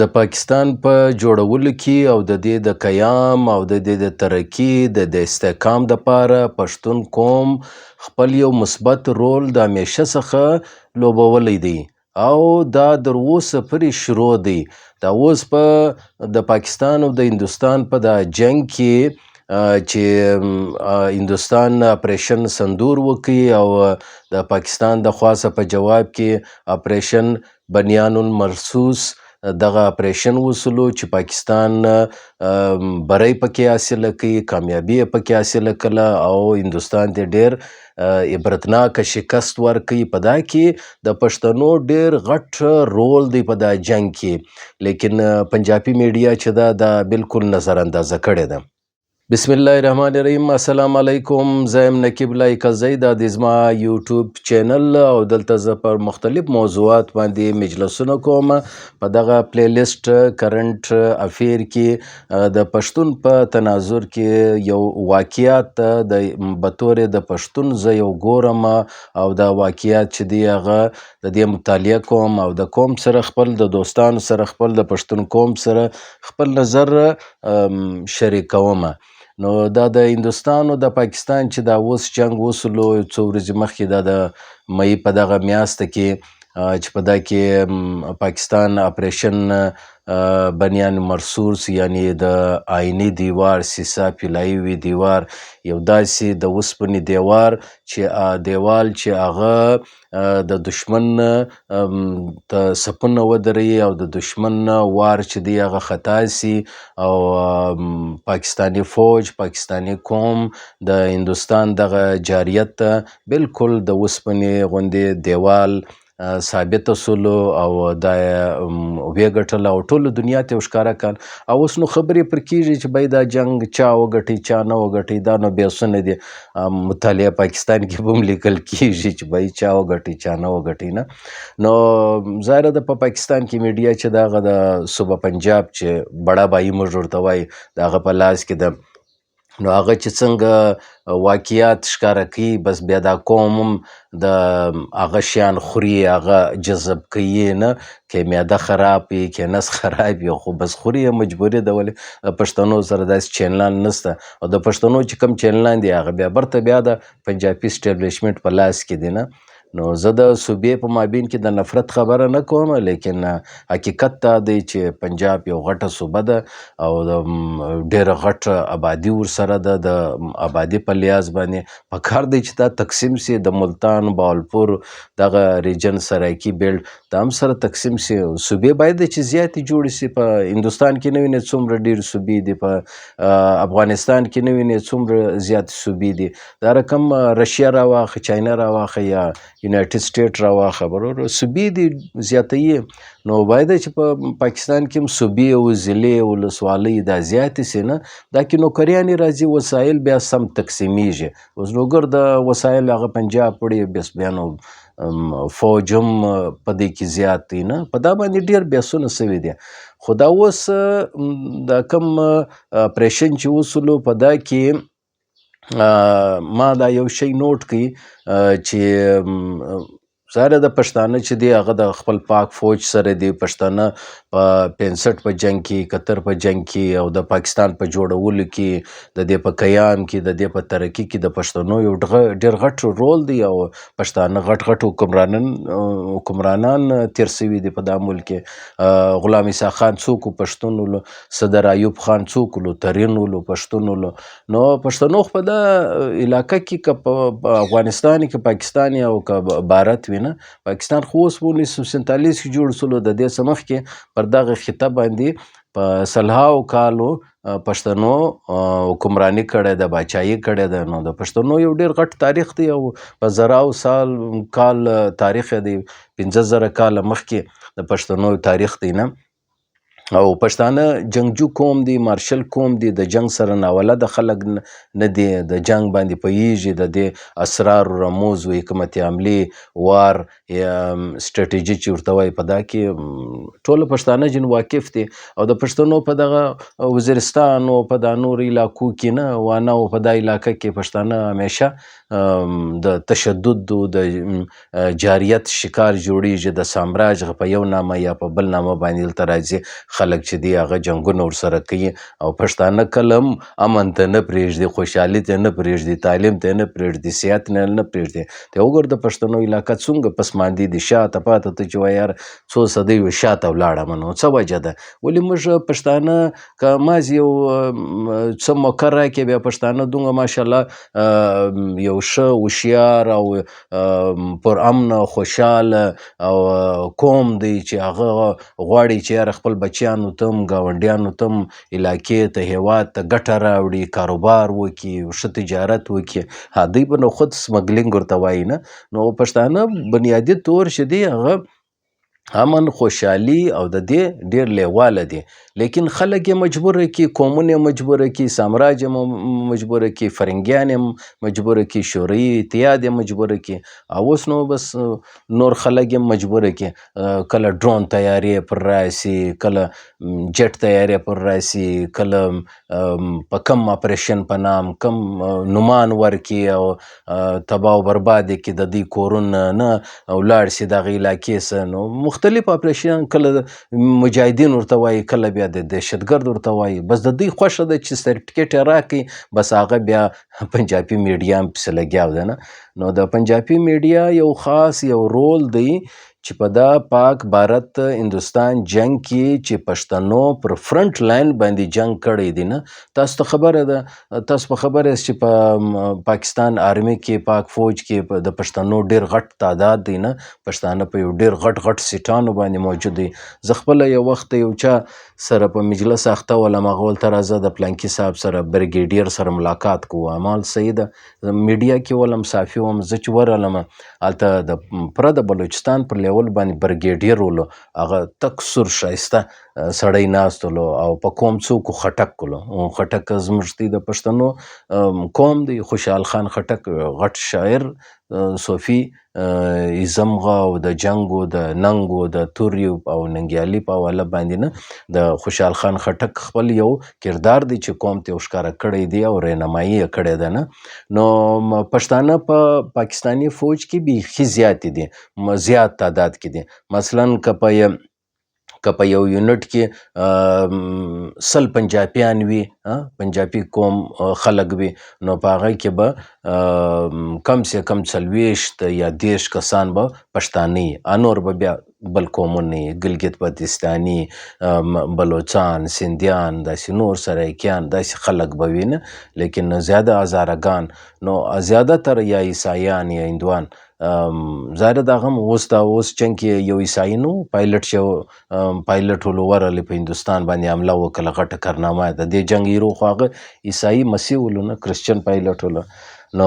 د پاکستان په جوړولو کې او د دې د قیام او د دې د ترقي د استحکام دپاره پښتون قوم خپل یو مثبت رول د همیشه څخه لوبولی دی او دا در اوسه پورې شروع دی. دا اوس په د پاکستان او د هندوستان په دا جنگ کې چې هندوستان اپریشن سندور وکړي او د پاکستان د خواڅه په جواب کې اپریشن بنیان المرصوص دغه اپریشن وسلو چې پاکستان بری پکې حاصله کړي، کامیابي یې پکې حاصله کړله او هندوستان ته ډېر عبرتناکه شکست ورکړي. په دا کې د پښتنو ډېر غټ رول دی په دا جنگ کې، لیکن پنجابي میډیا چې دا بالکل نظر اندازه کړې ده. بسم الله الرحمن الرحیم. السلام علیکم. زه یم نقیب لایقزی. دا د زما یوټیوب چینل او دلته زه پر مختلف موضوعات باندې مجلسونه کوم. په دغه پلی لیسټ کرنٹ افیر کې د پښتون په تناظر کې یو واقعیات د بطور د پښتون زه یو ګورم او دا واقعیات چې دی هغه د دې مطالعه کوم او د قوم سره خپل د دوستانو سره خپل د پښتون قوم سره خپل نظر شریکوم. نو دا د هندوستان او د پاکستان چې دا اوس جنگ وسلو څو ورځې مخکې دا د مئی په دغه میاشته کې چې په دا کې پاکستان اپریشن بنیان مرصوص یعنی د آینی دیوار سیسا پیلایي وي دیوار یو داسې د اوسپنې دیوار چې هغه د دشمن ته سپونه ودروي او د دشمن وار چې دی هغه خطا سي او پاکستانی فوج پاکستانی قوم د هندوستان دغه جاریت بالکل د اوسپنې غوندې دیوال ثابت سولو او دا وګټل او ټول دنیا ته ښکارا کړ. او اوس نو خبرې پر کیږي چې بای دا جنگ چا وګټي چا نه وګټي. دا نو بیسونه دي مطالعه پاکستان کې به هم لیکل کیږي چې بای چا وګټي چا نه وګټي نه. نو ظاهره ده په پاکستان کې میډیا چې دغه د صوبه پنجاب چې بڑا بایی موږ ورته وایي د هغه په لاس کې ده، نو هغه چې څنګه واقعیات ښکاره کوي بس بیا دا قوم هم د هغه شیان خوري، هغه جذب کوي نه که معده خراب وي که نس خراب وي خو بس خوري یې مجبوري ده. ولې پښتنو سره داسې چینلان نسته او د پښتنو چې کوم چینلان دي هغه بیا برته بیا د پنجابي اسټیبلیشمنټ په لاس کې دي نه. نو زه د صوبې په مابین کې د نفرت خبره نه کوم، لیکن حقیقت دا دی چې پنجاب یو غټه صوبه ده او د ډېره غټه آبادي ورسره ده. د آبادي په لحاظ باندې پکار دی چې دا تقسیم سي، د ملتان بهاولپور دغه ریجن سرایکي بیلټ دا هم سره تقسیم سي. صوبې باید چې زیاتې جوړې سي. په هندوستان کې نه وینې څومره ډېر صوبې دي، په افغانستان کې نه وینې څومره زیات صوبې دي. دا رقم رشیا راواخه، چاینا راواخه یا یونایټډ سټیټ راواخه، برور صوبې دي زیاتې. نو باید چې په پاکستان کې هم صوبې او ضلعې ولسوالۍ دا زیاتې سي نه. دا کې نوکریانې راځي، وسایل بیا سم تقسیمیږي. اوس نوګر د وسایل هغه پنجاب وړي، بس بیا نو فوج هم په دې کې زیات دی نه. په دا باندې ډېر بحثونه سوي دي. خو دا اوس دا کوم اپریشن چې وسلو په دا کې ما دا یو شی نوٹ کړي چې ظاهره د پښتانه چې دی هغه د خپل پاک فوج سره دی. پښتانه په 65 په جنگ کې، 71 په جنگ کې او د پاکستان په جوړولو کې، د دې په قیام کې، د دې په ترقي کې د پښتنو یو ډېر غټ رول دی او پښتانه غټ حکمرانان تیر سوي دي په دا ملک کې. غلام عیسی خان څوک و؟ پښتون ولو. صدر ایوب خان څوک ولو؟ ترین ولو، پښتون ولو. نو پښتنو په دا علاقه کې که په افغانستان کې پاکستان او که بھارت وي نه، پاکستان خو اوس په 1947 کې جوړ سولو. د دې څه مخکې پر دغه خطه باندې په سلهاو کالو پښتنو حکمراني کړې ده، باچایي کړې ده. نو د پښتنو یو ډېر غټ تاریخ دی او په زراو کال تاریخ دی، 15,000 کاله مخکې د پښتنو تاریخ دی نه. او پښتانه جنګجو قوم دي، مارشل قوم دي، د جنګ سره ناولده خلک نه دي، د جنګ باندې پوهیږي، د دې اسرار رموز و حکمت عملي وار یا سټریټیجي چې ورته وایي په دا کې ټوله پښتانه جن واقف دي. او د پښتنو په دغه وزیرستان او په دا نور علاقو کې نه وانه او په دا علاقه کې پښتانه همیشه د تشدد او د جاریت شکار جوړیږي، د سامراج په یو نامه یا په بل نامه باندې دلته راځي خلک چې دی هغه جنګونه ورسره کوي. او پښتانه کله هم امن ته نه پرېږدي، خوشحالي ته نه پرېږدي، تعلیم ته نه پرېږدي، صحت نه پرېږدي. ته وګوره د پښتنو علاقه څومره پسماندې دي، شاته پاته. ته چې وایې یار څو صدۍ شاته ولاړه نو څه وجه ده؟ ولې موږ پښتانه که مازې یو څه موقع راکړي بیا پښتانه دومره ماشاءالله یو ښه هوښیار او پر امن خوشحاله او قوم دی چې هغه غواړي چې یاره خپل بچیانو ته هم ګاونډیانو ته هم علاقې ته هیواد ته ګټه راوړي، کاروبار وکړي، ښه تجارت وکړي. دوی به نو خود سمګلینګ ورته وایي نه. نو پښتانه بنیادي طور چې دی هغه امن، خوشحالي او د دې ډېر لیواله دي. لیکن خلک یې مجبوره کړي، قومونه یې مجبوره کړي، سامراج یې مجبوره کړي، فرنګیان یې مجبوره کړي، شوروي اتحاد یې مجبوره کړي. او اوس نو بس نور خلک یې مجبوره کړي، کله ډرون طیارې پر راسي، کله جټ طیارې پر راسي، کله په کم اپریشن په نام کم نومان ورکړي او تباه او برباد یې کړي د دوی کورونه نه ولاړ شي دغه علاقې څخه. نو مختلف اپریشن، کله مجاهدین ورته وایي، کله بیا د دهشتګرد ورته وایي. بس د دوی خوښه ده چې سرټیفکیټ یې راکړي، بس هغه بیا پنجابي میډیا هم پسې لګیا ده نه. نو د پنجابي میډیا یو خاص یو رول دی چې په دا پاک بھارت هندوستان جنگ کې چې پښتنو پر فرنٹ لاین باندې جنگ کړی دی نه. تاسو ته خبره ده، تاسو په خبره یاست چې په پاکستان آرمی کې، پاک فوج کې د پښتنو ډیر غټ تعداد دی نه. پښتانه په یو ډیر غټ سیټانو باندې موجود دي. زه خپله یو وخت یو چا سره په مجلس اخته ولم، هغه ولته راځه د پلانکي صاحب سره بریګیډیر سره ملاقات کوو. امال صحیح ده، میډیا کې ولم صافي وم. زه چې ورغلم هلته د پوره د بلوچستان پر لیول باندې بریګیډیر ولو، هغه تک سور ښایسته سړی ناست ولو او په قوم څوک خټک ولو. خټک زموږ دی د پښتنو قوم دی، خوشحال خان خټک غټ شاعر صوفي زمغه او د جنګ او د ننګ او د توري او ننګیالي په حواله باندې نه د خوشحال خان خټک خپل یو کردار دی چې قوم ته ورښکاره کړی دی او رهنمایي یې کړې ده نه. نو پښتانه په پاکستاني فوج کې بیخي زیاتې دي، زیات تعداد کې دي. مثلا که په یو یونټ کې 100 پنجابیان وي، پنجابي قوم خلک وي، نو په هغه کې به کم سے کم 40 یا 30 کسان به پښتانه وي، نور به بیا بل قومونه وي، ګلګت بلتستاني، بلوچان، سندیان، داسې نور سرایکیان، داسې خلک به وي نه. لیکن زیاده هزارګان، نو زیاده تر یا عیسایان یا هندوان. ظاهره د هغه هم اوس جنګ کې یو عیسائی نه و، پایلټ ولو ورغلی په هندوستان باندې حمله وکړه، غټه کارنامه ده. د دې جنګ هیرو خو هغه عیسائی مسیح ولو نه، کرسچن پایلټ ولو. نو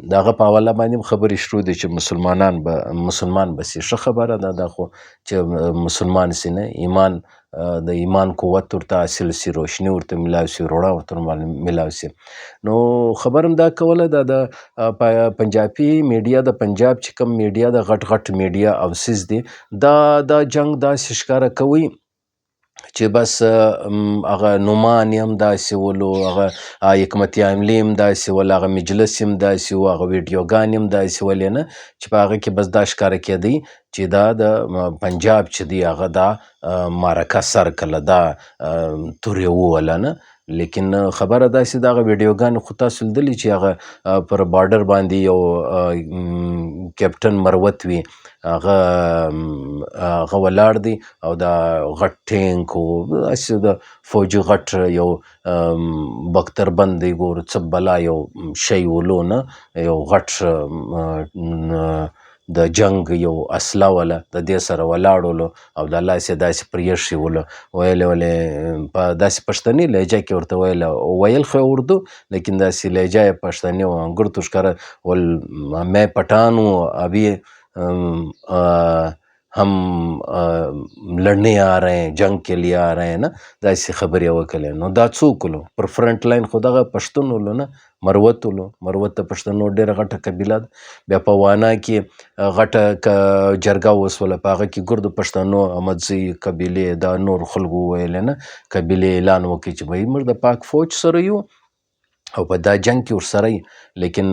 د هغه په حواله باندې هم خبرې شروع دي چې مسلمان به سي. ښه خبره ده دا خو چې مسلمان سي نه، ایمان د ایمان قوت ورته حاصل سي، روشني ورته میلاو سي، رڼا ورته میلاو سي. نو خبر هم دا کوله د پنجابي میډیا، د پنجاب چې کوم میډیا د غټ میډیا او سیز دي، دا جنگ داسې ښکاره کوي چې بس هغه نومان یې هم داسې ولو، هغه حکمت عملي هم داسې ول، هغه مجلس هم داسې و، هغه ویډیوګانې هم داسې ولې نه چې په هغه کې بس دا ښکاره کېدی چې دا د پنجاب چې دی هغه دا معرکه سر کړله، دا تورې ووهله نه. لیکن خبره داسې دغه ویډیوګانې خو تاسو لیدلي چې هغه پر بارډر باندې یو کیپټن مروت وي، هغه ولاړ دی او دا غټ ټینک او داسې د فوجي غټ یو بختربند دی، ګور څه بلا یو شی ولو نه، یو غټ د جنگ یو اسله وله، د دې سره ولاړ ولو او د لاس یې داسې پرېښي ولو. ویلې په داسې پښتني لهجه کې ورته ویل خو اردو، لیکن داسې لهجه یې پښتني وه. انګور تو ښکاره ول میں پٹھان ہوں ابھی हम लड़ने आ रहे हैं, जंग के लिए आ रहे हैं نه داسې خبرې وکړې. نو دا څوک ولو؟ پر فرنټ لاین خو دغه پښتون ولو نه، مروت ولو. مروت د پښتنو ډېره غټه قبیله ده. بیا په وانا کې غټه جرګه وسوله، په هغه کې ګردو پښتنو، احمدزي قبیلې، دا نور خلکو وویل نه قبیلې اعلان وکړي چې بھئی موږ د پاک فوج سره یو او په دا جنگ کې ورسره یو. لیکن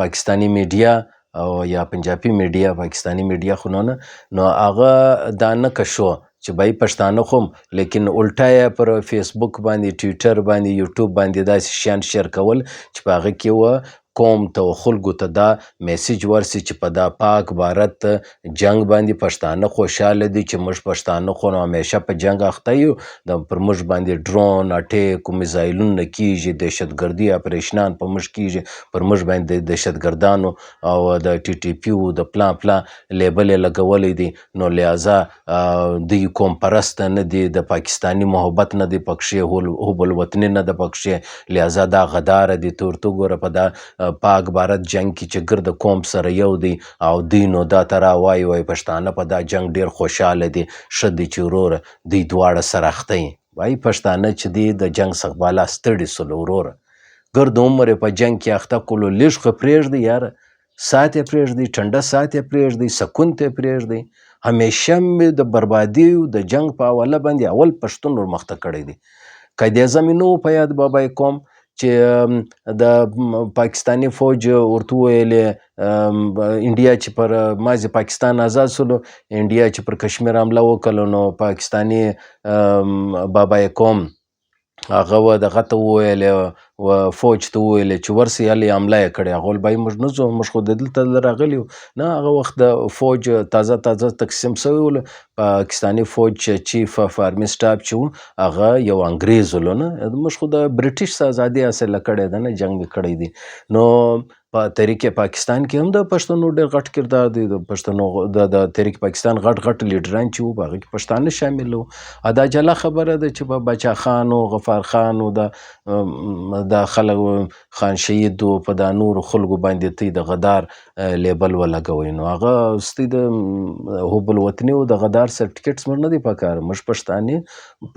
پاکستانی میډیا او یا پنجابي میډیا، پاکستانی میډیا خو نه، نو هغه دا نه کشو چې بھئی پښتانه خو لیکن الټا یې پر فیسبوک باندې، ټویټر باندې، یوټیوب باندې داسې شیان شیر کول چې په هغه کې و قوم ته او خلکو ته دا میسیج ورسي چې په دا پاک بھارت جنگ باندې پښتانه خوشحاله دي چې موږ پښتانه خو نو همیشه په جنگ اخته یو، پر موږ باندې ډرون اټیک او میزایلونه کیږي، دهشتګردي اپریشنان په موږ کیږي، پر موږ باندې دهشتګردانو او د ټي ټي پی او د پلان لیبل یې لګولی دی. نو لہذا دوی قوم پرسته نه دي، د پاکستاني محبت نه دی پکښې، حب الوطني نه ده پکښې، لہذا دا غداره دي. ته ورته وګوره په دا پاک بھارت جنگ کې چې ګرد قوم سره یو دی او دوی نو دا ته راوایي وایي پښتانه په دا جنگ ډېر خوشحاله دي، ښه دی چې وروره دوی دواړه سره اخته یي. وایي پښتانه چې دی د جنگ څخه بالا ستړي سول وروره، ګرد عمر یې په جنگ کې اخته کړلو. لږ خو پرېږدئ یاره، ساعت یې پرېږدئ، ټنډه ساعت یې پرېږدئ، سکون ته یې پرېږدئ. همیشه مې د بربادي د جنگ په حواله باندې اول پښتون ورمخته کړی دی. قائد اعظم یې نه و په یاد بابای قوم چې د پاکستانی فوج ورته وویلې انډیا چې پر مازی پاکستان آزاد سولو، انډیا چې پر کشمیر حمله وکړه، نو پاکستانی بابای قوم هغه و دغه ته وویلې، فوج ته وویلې چې ورسئ هلې حمله یې کړې. هغه ویل بھئی موږ نه ځو، موږ خو دلته راغلي یو. نه، هغه وخت د فوج تازه تقسیم سوی ولو. پاکستانی فوج چیف اف آرمی سټاف چې و هغه یو انګریز ولو نه، موږ خو د برټش ازادي حاصله کړې ده نه، جنګ مې کړی دی. نو په تحریک پاکستان کې هم د پښتنو ډېر غټ کردار دی. د پښتنو د تحریک پاکستان غټ لیډران چې وو په هغه کې پښتانه شامل وو. دا جلا خبره ده چې په بچا خان او غفار خان او د خلک خان شهید او په دا نورو خلکو باندې تی د غدار لیبل ولګوئ. نو هغه ستی د حب الوطني او د غدار سرټیکټس موږ نه دی پکار. موږ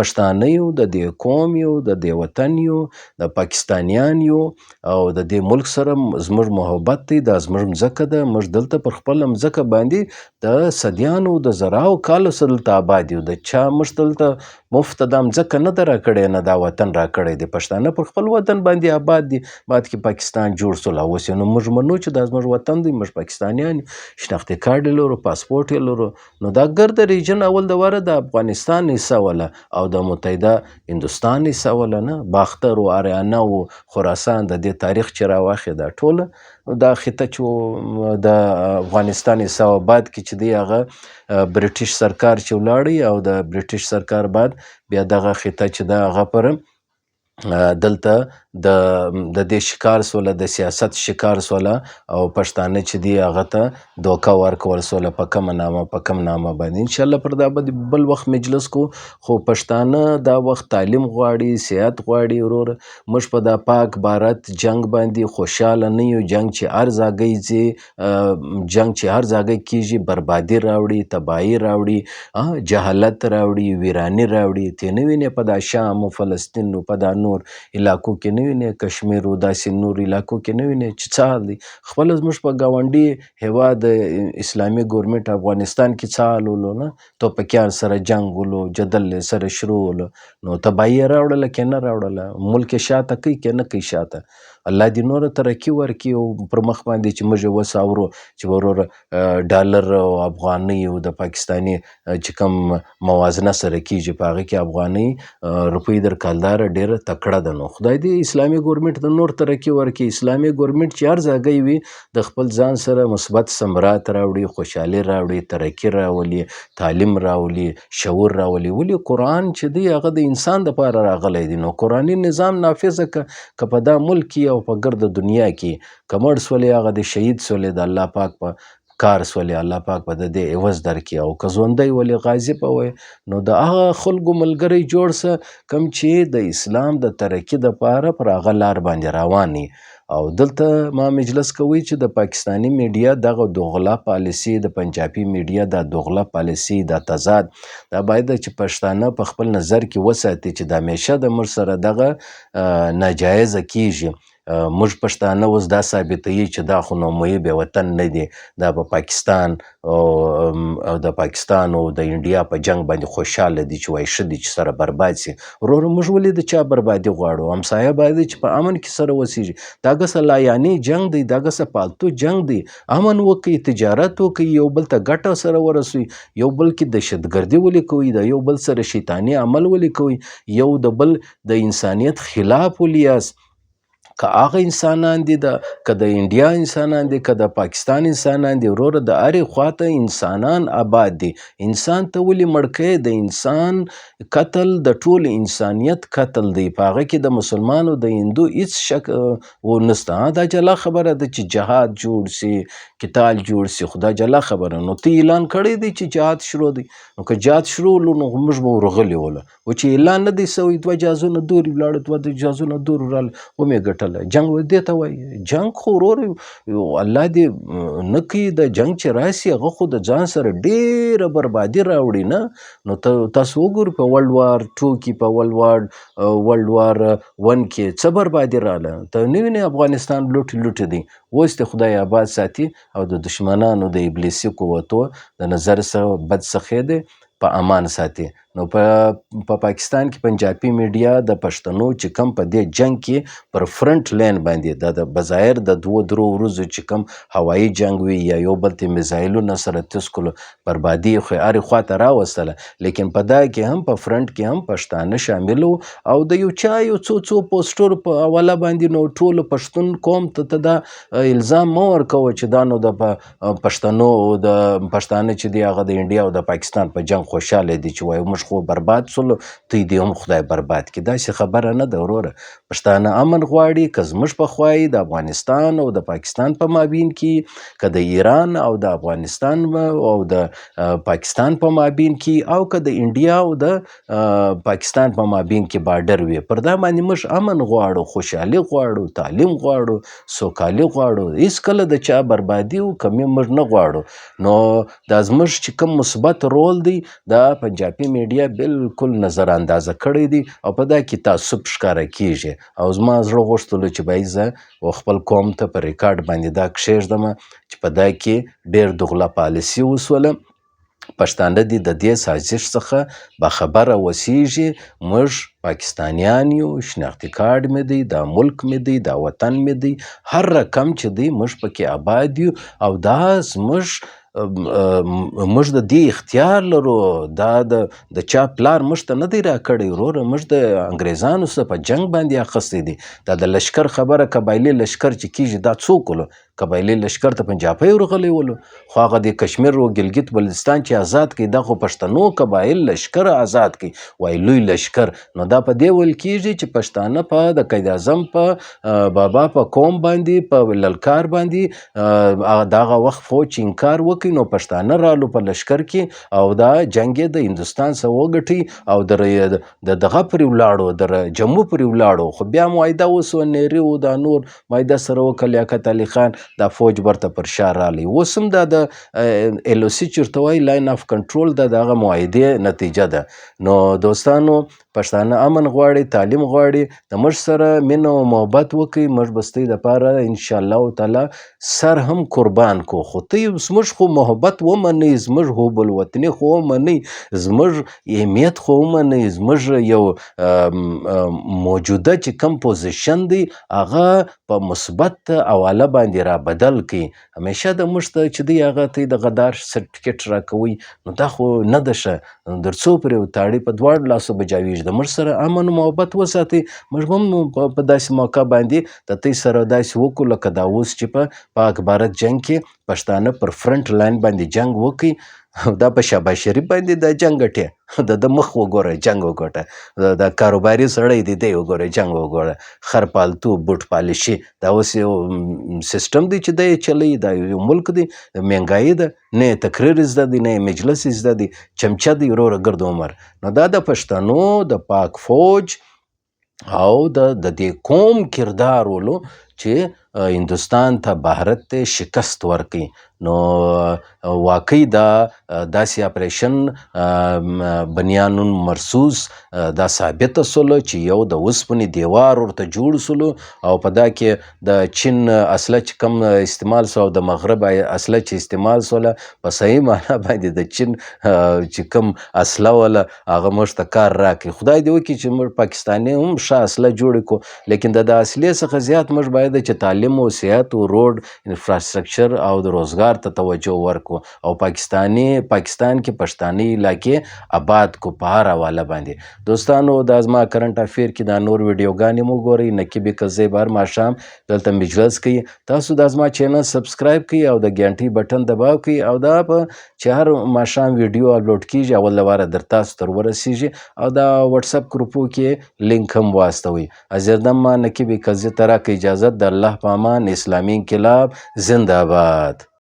پښتانه یو، د دې قوم یو، د دې وطن یو، د پاکستانیان یو او د دې ملک سره زموږ محبت دی. دا زموږ مځکه ده، موږ دلته پر خپله مځکه باندې د صدیانو د زراو کالو څخه دلته آباد یو. د چا موږ دلته مفت دا مځکه نه ده راکړې، نه دا وطن راکړی دی. پښتانه پر خپل وطن باندې آباد دي، بعد کې پاکستان جوړ سول. اوس نو موږ منو چې دا زموږ وطن دی، موږ پاکستانیان یو، شناختي کارډ یې لرو، پاسپورټ یې لرو. نو دا ګرده ریجن اول د وره د افغانستان حصه وله او د متحده هندوستان حصه وله نه. باختر و اریانا و خراسان د دې تاریخ چې راواخې دا ټوله دا خطه چې د افغانستان حصه و. بعد کې چې دی هغه برټش سرکار چې ولاړی او د برټش سرکار بعد بیا دغه خطه چې دا هغه پر دلته د دې شکار سوله، د سیاست شکار سوله او پښتانه چې دی هغه ته دوکه ورکول سوله په کومه نامه باندې. انشاءالله پر دا به بل وخت مجلس کو. خو پښتانه دا وخت تعلیم غواړي، صحت غواړي. وروره موږ په دا پاک بھارت جنگ باندې خوشحاله نه یو. جنگ چې هر ځای ځي، جنگ چې هر ځای کیږي بربادي راوړي، تباهي راوړي، جهالت راوړي، ویرانی راوړي. ته نه وینې په دا شام او فلسطین او په دا نور علاقو کې نه وینې، کشمیر او داسې نور علاقو کې نه وینې چې څه حال دی. خپل زموږ په ګاونډي هیواد اسلامي ګورنمنټ افغانستان کې څه حال ولو نه، توپکیان سره جنگ ولو، جدل سره شروع ولو. نو تباهي یې راوړله که نه راوړله؟ ملک یې شاته کوي که نه کوي شاته؟ الله دې نوره ترقي ورکړي او پر مخ باندې چې موږ یې وساورو چې وروره ډالر او افغانۍ او د پاکستاني چې کوم موازنه سره کیږي په هغه کې افغانۍ روپۍ درکالداره ډېره تکړه ده. نو خدای دې اسلامي ګورنمنټ د نور ترقي ورکړي. اسلامي ګورنمنټ چې هر ځای وي د خپل ځان سره مثبت ثمرات راوړي، خوشحالي راوړي، ترقي راولي، تعلیم راولي، شعور راولي. ولې قرآن چې دی هغه د انسان دپاره راغلی دی. نو قرآني نظام نافظه که په دا ملک کې او په ګرده دنیا کې که مړ سولې هغه د شهید سولې د الله پاک په کار سولې الله پاک به د دې عوض درکړي او که ژوندی ولې غازي به وایې نو د هغه خلکو ملګری جوړ سه کوم چې د اسلام د ترقي دپاره پر هغه لار باندې روان وي. او دلته ما مجلس کوي چې د پاکستاني میډیا دغه دوغله پالیسي د پنجابي میډیا دا دوغله پالیسي دا تضاد دا باید چې پښتانه په خپل نظر کې وساتي چې د همیشه د موږ سره دغه ناجایزه کیږي. موږ پښتانه اوس دا ثابتوي چې دا خو نو محب وطن نه دی، دا په پاکستان او د پاکستان او د انډیا په جنگ باندې خوشحاله دي چې وایي ښه دي چې سره برباد سي. وروره موږ ولې د چا بربادي غواړو؟ همسایه باید چې په امن کې سره اوسیږي. دا ګسه لایاني جنگ دی، دا ګسه پالتو جنگ دی. امن وکړي، تجارت وکړي، یو بل ته ګټه سره ورسوي، یو بل کې دهشتګردي ولې کوي، د یو بل سره شیطاني عمل ولې کوي، یو د بل د انسانیت خلاف ولې یاست. که هغه انسانان دي که د انډیا انسانان دي که د پاکستان انسانان دي، وروره د هرې خواته انسانان آباد دي. انسان ته ولې مړ کوې؟ د انسان قتل د ټول انسانیت قتل دی، په هغه کې د مسلمان او د هندو هیڅ شک نسته. دا جلا خبره ده چې جهاد جوړ سي، قتال جوړ سي، خو دا جلا خبره. نو ته اعلان کړی دی چې جهاد شروع دی، نو که جهاد شروع ولو نو موږ به ورغلي ولو، او چې اعلان نه دی سوی 2 جهازونه دورې ولاړه، 2 جهازونه دور ولاړل، ومې ګټله. جنگ دې ته وایي جنگ. خو وروره الله دې نه کوي د جنگ چې راسي هغه خو د ځان سره ډېره بربادي راوړي نه. نو تاسو وګورئ په ورلډ وار 2 کې، په ورلډ وار 1 کې څه بربادي راغله. ته نه وینې افغانستان لوټې دی. اوس دې خدای آباد ساتي او د دشمنانو د ابلیسي قوتو د نظر څخه بد څخه دی په امان ساتي. نو په پاکستان کې پنجابي میډیا د پښتنو چې کم په دې جنگ کې پر فرنٹ لین باندې د بظاهر د 2-3 ورځو چې کم هوایي جنگ وي یا یو بل ته میزایلونه سره تس کړو، بربادي خو هرې خواته راوستله. لیکن په دا کې هم په فرنٹ کې هم پښتانه شامل وو او د یو چا یو څو پوسټر په حواله باندې نو ټول پښتون قوم ته دا الزام مه ورکوه چې دا نو د پښتنو د پښتانه چې دی هغه د انډیا او د پاکستان په جنگ خوشحاله دي چې وایي موږ خو برباد سولو، دوی دې هم خدای برباد کړي. داسې خبره نه ده وروره. پښتانه امن غواړي، که زموږ په خوا د افغانستان او د پاکستان په مابین کې، که د ایران او د افغانستان او د پاکستان په مابین کې، او که د انډیا او د پاکستان په مابین کې بارډر وي، پر دا باندې موږ امن غواړو، خوشحالي غواړو، تعلیم غواړو، سوکالي غواړو. هیڅکله د چا بربادي او کمی موږ نه غواړو. نو دا زموږ چې کوم مثبت رول دی دا پنجابي میډیا بالکل نظر اندازه کړی دی او په دا کې تعصب ښکاره کیږي. او زما زړه غوښتلو چې باید زه خپل قوم ته په ریکارډ باندې دا کښېږدم چې په دا کې ډېر دوغله پالیسي وسوله. پښتانه دي د دې سازش څخه باخبره اوسیږي. موږ پاکستانیان یو، شناختي کارډ مې دی، دا ملک مې دی، دا وطن مې دی، هر رقم چې دی موږ پکې آباد یو او دا زموږ موږ د دې اختیار لرو. دا د چا پلار موږ ته نه دی راکړی وروره، موږ د انګریزانو سره په جنگ باندې اخیستی دی. دا د لشکر خبره، قبایلي لشکر چې کیږي دا څوک ولو؟ قبایلي لشکر ته پنجابی ورغلی ولو، خو هغه د کشمیر او ګلګت بلتستان چې آزاد کړي دا خو پښتنو قبایل لشکر آزاد کړي، وایي لوی لشکر. نو دا په دې ویل کیږي چې پښتانه په د قید اعظم په بابا په قوم باندې په للکار باندې دغه وخت فوج انکار وکړي، نو پښتانه رالو په لشکر کې او دا جنگ د هندوستان سره وګټي او د دغه پرې ولاړو، د جمو پرې ولاړو. خو بیا معاهده وسوه، نیري و دا نور معاهده سره وکړه، لیاقت علي خان دا فوج برته پر شا رالی. اوس هم دا د LOC چېرته وایي لاین آف کنټرول د دغه معاهدې نتیجه ده. نو دوستانو پښتانه امن غواړي، تعلیم غواړي، د موږ سره مینه او محبت وکړي. موږ به ستاسو دپاره انشاءالله تعالی سر هم قربان کو. خو ته زموږ خو محبت ومنئ، زموږ حب الوطني خو ومنئ، زموږ اهمیت خو ومنئ، زموږ یو موجوده چې کم پوزیشن دی هغه په مثبت حواله باندې را بدل کړي. همیشه د موږ ته چې دی هغه ته د غدار سرټیفیکټ راکوئ، نو دا خو نه ده ښه. در څو پرې وتاړي په دواړو لاسو بجاویږي. د موږ سره امن و محبت وساتئ. موږ هم په داسې موقع باندې د دوی سره داسې وکړو لکه دا اوس چې په پاک بھارت جنګ کې پښتانه پر فرنټ لاین باندې جنگ وکړي دا په شهباز شریف باندې دا جنگ ګټي د مخ وګوره جنگ وګټه د کاروباري سړی دی وګوره جنگ وګوره خر پالتو بوټ پالشي دا اوس یو سیستم دی چې دی چلی دا یو ملک دی مهنګایي ده نه یې تقریر زده دی نه یې مجلس زده دی چمچه دی وروره ګرد عمر نو دا د پښتنو د پاک فوج او د دې قوم کردار ولو چې هندوستان ته بهارت ته شکست ورکړي نو واقعي دا داسې اپریشن بنیان مرصوص دا ثابته سوله چې یو د اوسپنې دیوار ورته جوړ سولو او په دا کې د چین اصله چې کوم استعمال سو او د مغرب اصله چې استعمال سوله په صحیح معنا باندې د چین چې کوم اصله وله هغه موږ ته کار راکړي خدای دې وکړي چې موږ پاکستاني هم ښه اصله جوړې کړو لیکن د اصلي څخه زیات موږ باید چې تعلیم او صحت او روډ انفراسټرکچر او د روزګار ته توجه ورکړو او پاکستان کې پښتاني علاقې آباد کو په هر حواله باندې دوستانو دا زما کرنٹ افیر کې دا نور ویډیوګانې مو ګورئ نقیب کزی بهر ماښام دلته مجلس کوي تاسو دا زما چینل سبسکرایب کړئ او د ګنټۍ بټن دباو کړئ او دا په چې هر ماښام ویډیو اپلوډ کیږي اول لپاره در تاسو ته ورسیږي او دا واتساپ ګروپو کې لینک هم واستوئ ازردم ما نقیب کزی ته راکړئ اجازت د الله په امان اسلامي انقلاب زنده باد